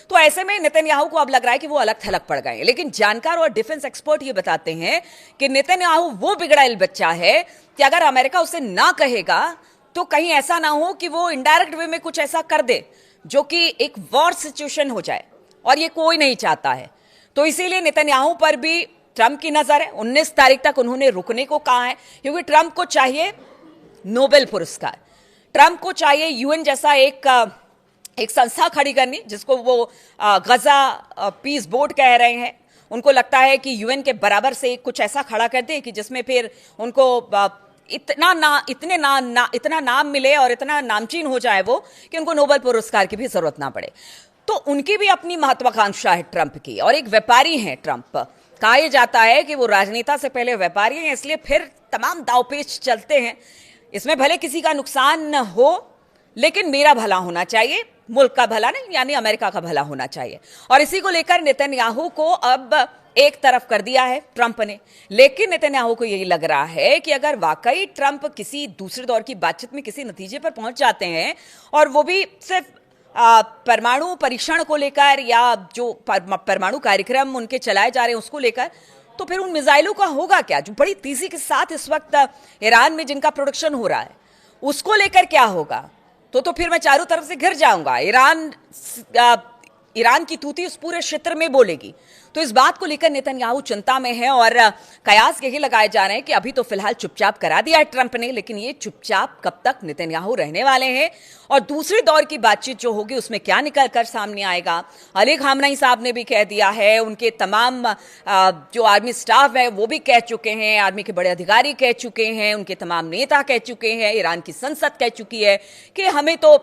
तो ऐसे में नेतन्याहू को अब लग रहा है कि वो अलग थलग पड़ गए। लेकिन जानकार और डिफेंस एक्सपर्ट ये बताते हैं कि नेतन्याहू वो बिगड़ाइल बच्चा है कि अगर अमेरिका उसे ना कहेगा तो कहीं ऐसा ना हो कि वो इनडायरेक्ट वे में कुछ ऐसा कर दे जो कि एक वॉर सिचुएशन हो जाए, और ये कोई नहीं चाहता है। तो इसीलिए नेतन्याहू पर भी ट्रंप की नजर है। 19 तारीख तक उन्होंने रुकने को कहा है, क्योंकि ट्रंप को चाहिए नोबेल पुरस्कार, ट्रंप को चाहिए यूएन जैसा एक संस्था खड़ी करनी जिसको वो गजा पीस बोर्ड कह रहे हैं। उनको लगता है कि यूएन के बराबर से कुछ ऐसा खड़ा कर दे कि जिसमें फिर उनको इतना नाम मिले और इतना नामचीन हो जाए वो कि उनको नोबेल पुरस्कार की भी जरूरत ना पड़े। तो उनकी भी अपनी महत्वाकांक्षा है ट्रंप की, और एक व्यापारी हैं ट्रंप। कहा जाता है कि वो राजनेता से पहले व्यापारी हैं, इसलिए फिर तमाम दावपेच चलते हैं। इसमें भले किसी का नुकसान न हो, लेकिन मेरा भला होना चाहिए, मुल्क का भला नहीं, यानी अमेरिका का भला होना चाहिए। और इसी को लेकर नेतन्याहू को अब एक तरफ कर दिया है ट्रंप ने। लेकिन नेतन्याहू को यही लग रहा है कि अगर वाकई ट्रंप किसी दूसरे दौर की बातचीत में किसी नतीजे पर पहुंच जाते हैं, और वो भी सिर्फ परमाणु परीक्षण को लेकर या जो परमाणु कार्यक्रम उनके चलाए जा रहे हैं उसको लेकर, तो फिर उन मिसाइलों का होगा क्या जो बड़ी तेजी के साथ इस वक्त ईरान में जिनका प्रोडक्शन हो रहा है, उसको लेकर क्या होगा? तो फिर मैं चारों तरफ से घिर जाऊंगा। ईरान की तूती उस पूरे क्षेत्र में बोलेगी। तो इस बात को लेकर नेतन्याहू चिंता में है, और कयास यही लगाए जा रहे हैं कि अभी तो फिलहाल चुपचाप करा दिया है ट्रंप ने, लेकिन ये चुपचाप कब तक नेतन्याहू रहने वाले हैं, और दूसरे दौर की बातचीत जो होगी उसमें क्या निकल कर सामने आएगा। अली खामनेई साहब ने भी कह दिया है, उनके तमाम जो आर्मी स्टाफ है वो भी कह चुके हैं, आर्मी के बड़े अधिकारी कह चुके हैं, उनके तमाम नेता कह चुके हैं, ईरान की संसद कह चुकी है कि हमें तो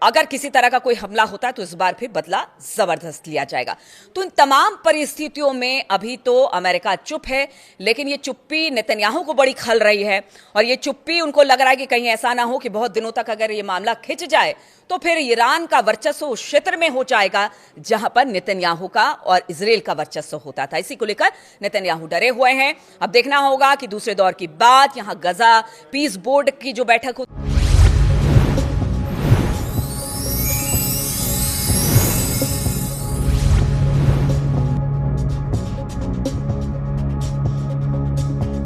अगर किसी तरह का कोई हमला होता है तो इस बार फिर बदला जबरदस्त लिया जाएगा। तो इन तमाम परिस्थितियों में अभी तो अमेरिका चुप है, लेकिन ये चुप्पी नेतन्याहू को बड़ी खल रही है, और ये चुप्पी उनको लग रहा है कि कहीं ऐसा ना हो कि बहुत दिनों तक अगर ये मामला खिंच जाए तो फिर ईरान का वर्चस्व उस क्षेत्र में हो जाएगा जहां पर नेतन्याहू का और इजराइल का वर्चस्व होता था। इसी को लेकर नेतन्याहू डरे हुए हैं। अब देखना होगा कि दूसरे दौर की बात, यहां गजा पीस बोर्ड की जो बैठक होती